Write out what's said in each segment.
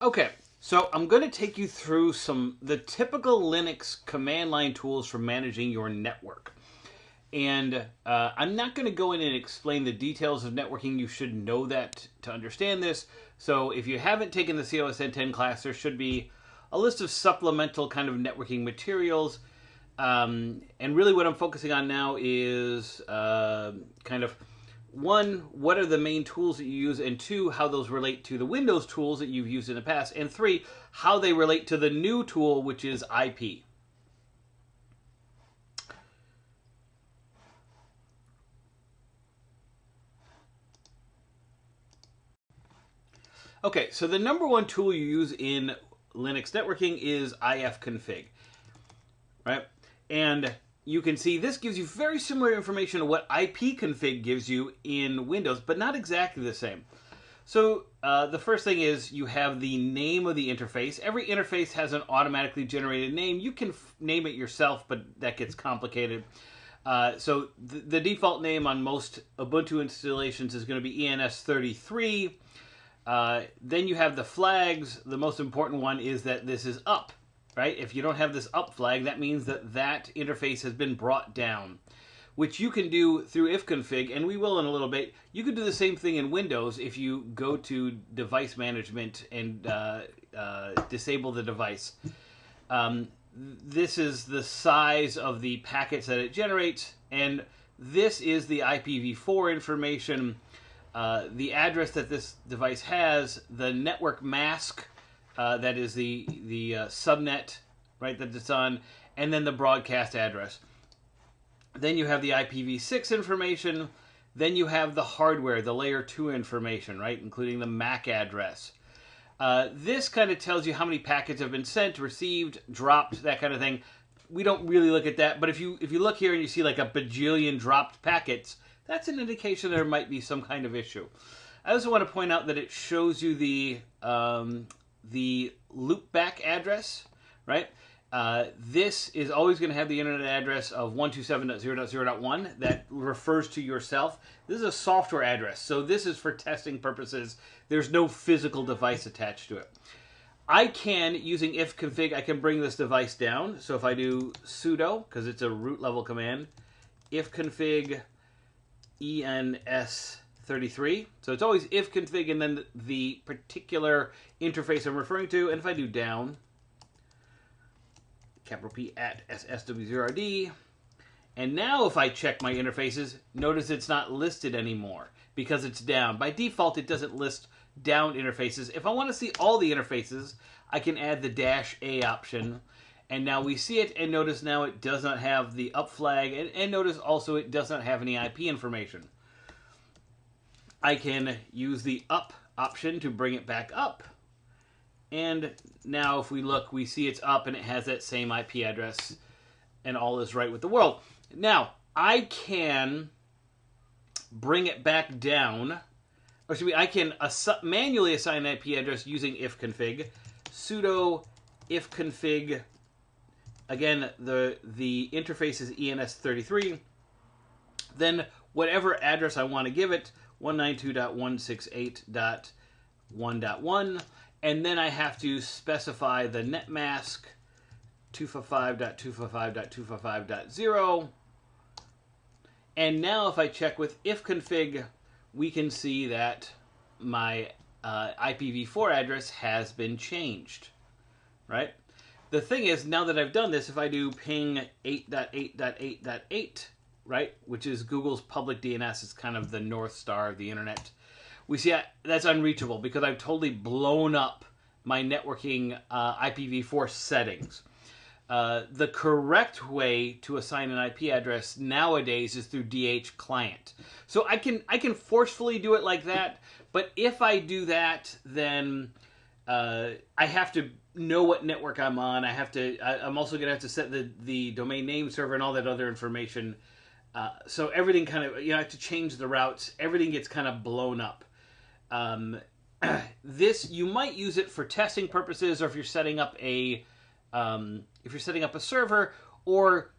Okay, so I'm going to take you through the typical Linux command line tools for managing your network. And I'm not going to go in and explain the details of networking. You should know that to understand this. So if you haven't taken the COSN-10 class, there should be a list of supplemental kind of networking materials. And really what I'm focusing on now is kind of one, what are the main tools that you use, and two, how those relate to the Windows tools that you've used in the past, and three, how they relate to the new tool, which is IP. Okay, so the number one tool you use in Linux networking is Ifconfig, right? And you can see this gives you very similar information to what ipconfig gives you in Windows, but not exactly the same. So the first thing is you have the name of the interface. Every interface has an automatically generated name. You can name it yourself, but that gets complicated. So the default name on most Ubuntu installations is going to be ENS33. Then you have the flags. The most important one is that this is up, right? If you don't have this up flag, that means that that interface has been brought down, which you can do through Ifconfig, and we will in a little bit. You can do the same thing in Windows if you go to device management and disable the device. This is the size of the packets that it generates, and this is the IPv4 information, the address that this device has, the network mask, that is the subnet, right, that it's on, and then the broadcast address. Then you have the IPv6 information. Then you have the hardware, the layer 2 information, right, including the MAC address. This kind of tells you how many packets have been sent, received, dropped, that kind of thing. We don't really look at that, but if you look here and you see like a bajillion dropped packets, that's an indication there might be some kind of issue. I also want to point out that it shows you the loopback address, right? This is always going to have the internet address of 127.0.0.1 that refers to yourself. This is a software address, so this is for testing purposes. There's no physical device attached to it. I can, using ifconfig, I can bring this device down. So if I do sudo, because it's a root level command, ifconfig ENS33. So it's always ifconfig and then the particular interface I'm referring to. And if I do down, capital P at SSW0RD. And now if I check my interfaces, notice it's not listed anymore because it's down. By default, it doesn't list down interfaces. If I want to see all the interfaces, I can add the -A option. And now we see it, and notice now it does not have the up flag, and notice also it does not have any IP information. I can use the up option to bring it back up. And now if we look, we see it's up and it has that same IP address and all is right with the world. Now, I can bring it back down. Or excuse me, I can manually assign an IP address using ifconfig. Sudo ifconfig. Again, the interface is ENS33. Then whatever address I want to give it, 192.168.1.1. And then I have to specify the net mask 255.255.255.0. And now if I check with ifconfig, we can see that my IPv4 address has been changed, right? The thing is, now that I've done this, if I do ping 8.8.8.8, right, which is Google's public DNS, it's kind of the North Star of the internet, we see that's unreachable because I've totally blown up my networking IPv4 settings. The correct way to assign an IP address nowadays is through DH client. So I can forcefully do it like that, but if I do that, then I have to know what network I'm on. I'm also going to have to set the domain name server and all that other information. So everything kind of, I have to change the routes. Everything gets kind of blown up. This, you might use it for testing purposes, or if you're setting up a server, or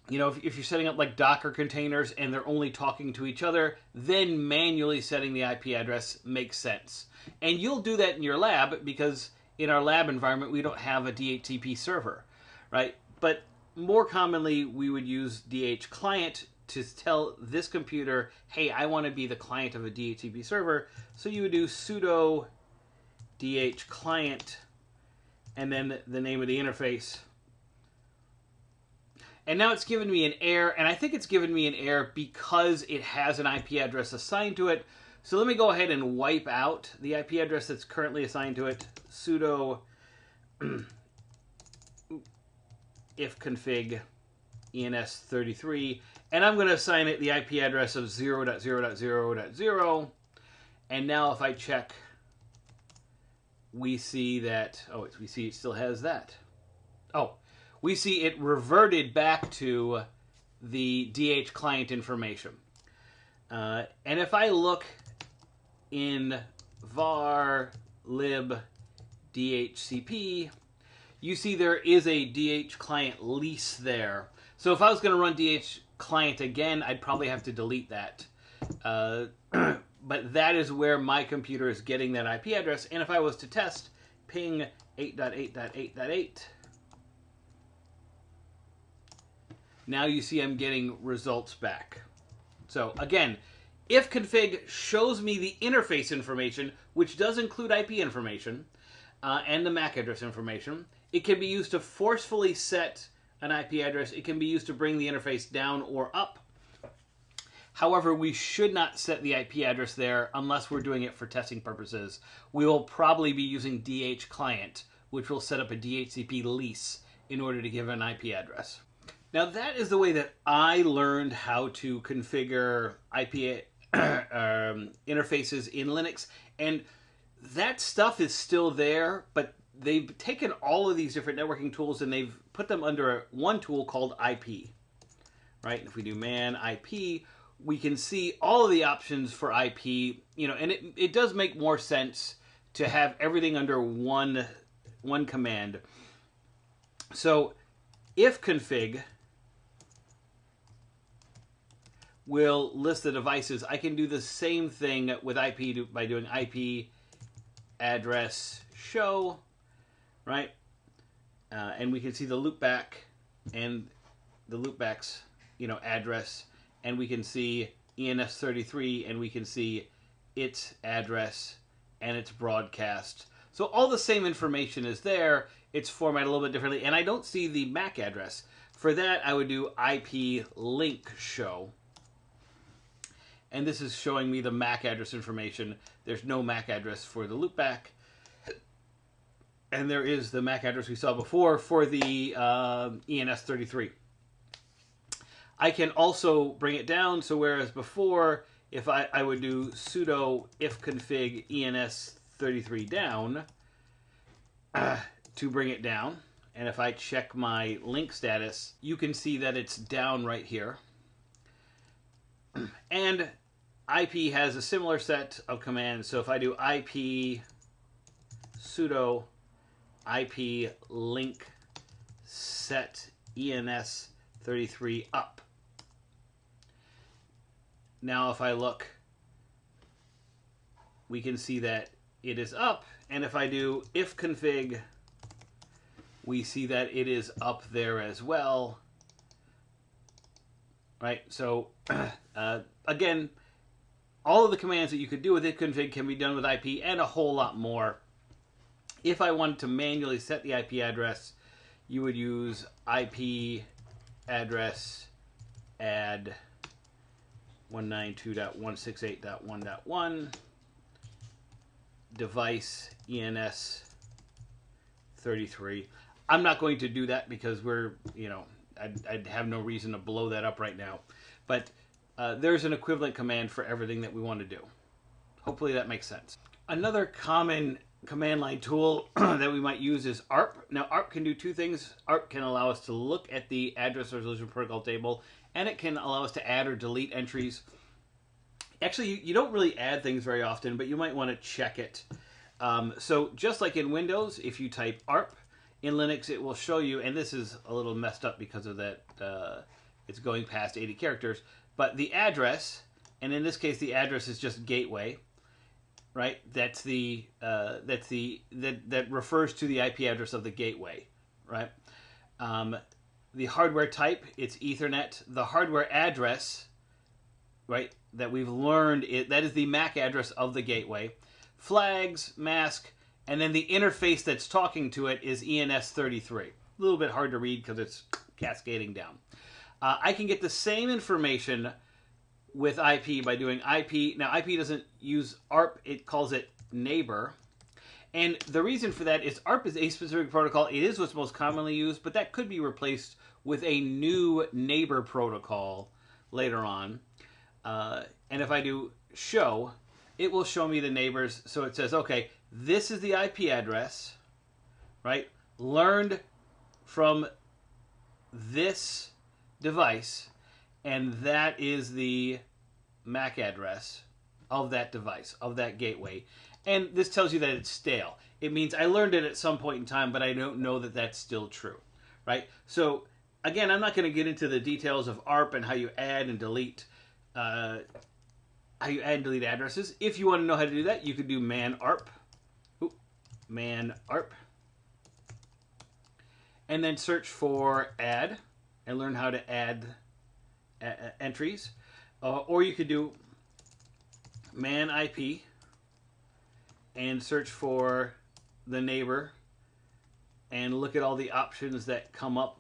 You know, if you're setting up like Docker containers and they're only talking to each other, then manually setting the IP address makes sense. And you'll do that in your lab because in our lab environment, we don't have a DHCP server, right? But more commonly, we would use DH client to tell this computer, hey, I want to be the client of a DHCP server. So you would do sudo DH client and then the name of the interface. And now it's given me an error, and I think it's given me an error because it has an IP address assigned to it. So let me go ahead and wipe out the IP address that's currently assigned to it. Sudo ifconfig ens33, and I'm going to assign it the IP address of 0.0.0.0. And now if I check, we see that, we see it still has that. We see it reverted back to the DH client information. And if I look in var lib dhcp, you see there is a DH client lease there. So if I was going to run DH client again, I'd probably have to delete that. But that is where my computer is getting that IP address. And if I was to test ping 8.8.8.8, now you see I'm getting results back. So again, ifconfig shows me the interface information, which does include IP information and the MAC address information. It can be used to forcefully set an IP address. It can be used to bring the interface down or up. However, we should not set the IP address there unless we're doing it for testing purposes. We will probably be using DH client, which will set up a DHCP lease in order to give an IP address. Now that is the way that I learned how to configure IP interfaces in Linux, and that stuff is still there, but they've taken all of these different networking tools and they've put them under one tool called IP, right? If we do man IP, we can see all of the options for IP, you know, and it does make more sense to have everything under one command. So ifconfig will list the devices. I can do the same thing with IP by doing IP address show, right? And we can see the loopback and the loopback's, you know, address, and we can see ENS33, and we can see its address and its broadcast. So all the same information is there. It's formatted a little bit differently, and I don't see the MAC address. For that, I would do IP link show. And this is showing me the MAC address information. There's no MAC address for the loopback. And there is the MAC address we saw before for the ENS33. I can also bring it down. So whereas before, if I would do sudo ifconfig ENS33 down to bring it down. And if I check my link status, you can see that it's down right here. And IP has a similar set of commands. So if I do IP sudo IP link set ENS33 up. Now if I look, we can see that it is up. And if I do ifconfig, we see that it is up there as well. Right? So again, all of the commands that you could do with ifconfig can be done with IP and a whole lot more. If I wanted to manually set the IP address, you would use IP address add 192.168.1.1 device ENS33. I'm not going to do that because we're, you know, I'd have no reason to blow that up right now. But there's an equivalent command for everything that we want to do. Hopefully that makes sense. Another common command line tool that we might use is ARP. Now ARP can do two things. ARP can allow us to look at the address resolution protocol table, and it can allow us to add or delete entries. Actually, you don't really add things very often, but you might want to check it. So just like in Windows, if you type ARP, in Linux it will show you, and this is a little messed up because of that it's going past 80 characters. But the address, and in this case the address is just gateway, right? That refers to the IP address of the gateway, right? The hardware type, it's Ethernet. The hardware address, right, that we've learned, that is the MAC address of the gateway. Flags, mask, and then the interface that's talking to it is ENS33. A little bit hard to read because it's cascading down. I can get the same information with IP by doing IP. Now, IP doesn't use ARP. It calls it neighbor. And the reason for that is ARP is a specific protocol. It is what's most commonly used, but that could be replaced with a new neighbor protocol later on. And if I do show, it will show me the neighbors. So it says, okay, this is the IP address, right? Learned from this device, and that is the MAC address of that device, of that gateway. And this tells you that it's stale. It means I learned it at some point in time, but I don't know that that's still true, right? So again, I'm not going to get into the details of ARP and how you add and delete addresses. If you want to know how to do that, you could do man ARP, and then search for add and learn how to add entries. Or you could do man IP and search for the neighbor and look at all the options that come up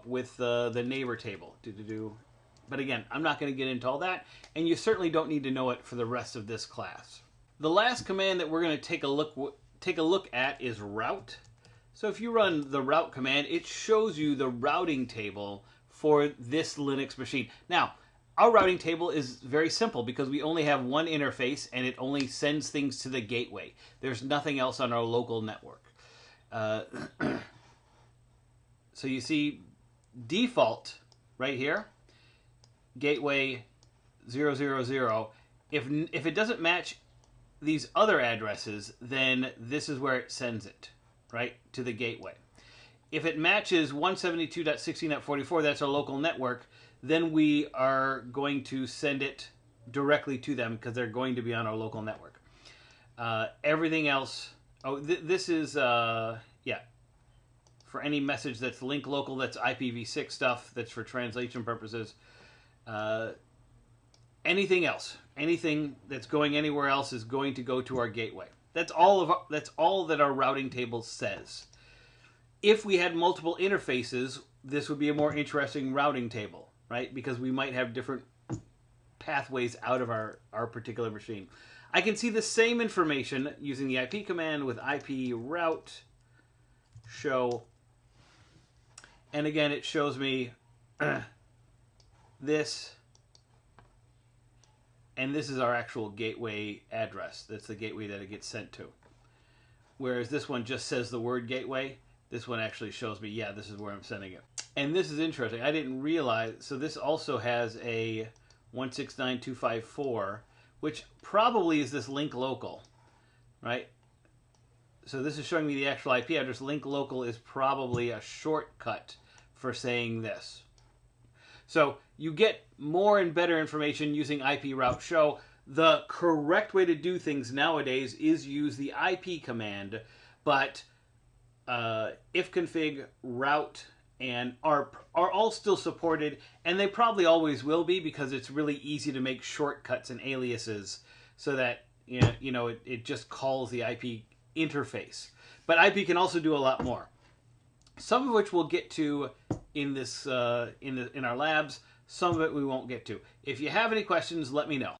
with the neighbor table. But again, I'm not going to get into all that, and you certainly don't need to know it for the rest of this class. The last command that we're going to take a look at is route. So if you run the route command, it shows you the routing table for this Linux machine. Now, our routing table is very simple because we only have one interface and it only sends things to the gateway. There's nothing else on our local network. So you see default right here, gateway 000. If it doesn't match these other addresses, then this is where it sends it, right, to the gateway. If it matches 172.16.44, that's our local network, then we are going to send it directly to them because they're going to be on our local network. Everything else, this is, for any message that's link local, that's IPv6 stuff, that's for translation purposes. Anything else, anything that's going anywhere else is going to go to our gateway. That's all that our routing table says. If we had multiple interfaces, this would be a more interesting routing table, right? Because we might have different pathways out of our particular machine. I can see the same information using the IP command with IP route show. And again, it shows me this. And this is our actual gateway address. That's the gateway that it gets sent to. Whereas this one just says the word gateway. This one actually shows me, yeah, this is where I'm sending it. And this is interesting. I didn't realize, so this also has a 169.254, which probably is this link local, right? So this is showing me the actual IP address. Link local is probably a shortcut for saying this. So you get more and better information using IP route show. The correct way to do things nowadays is use the IP command, but Ifconfig, route, and ARP are all still supported, and they probably always will be because it's really easy to make shortcuts and aliases so that it just calls the IP interface. But IP can also do a lot more, some of which we'll get to in this in our labs. Some of it we won't get to. If you have any questions, let me know.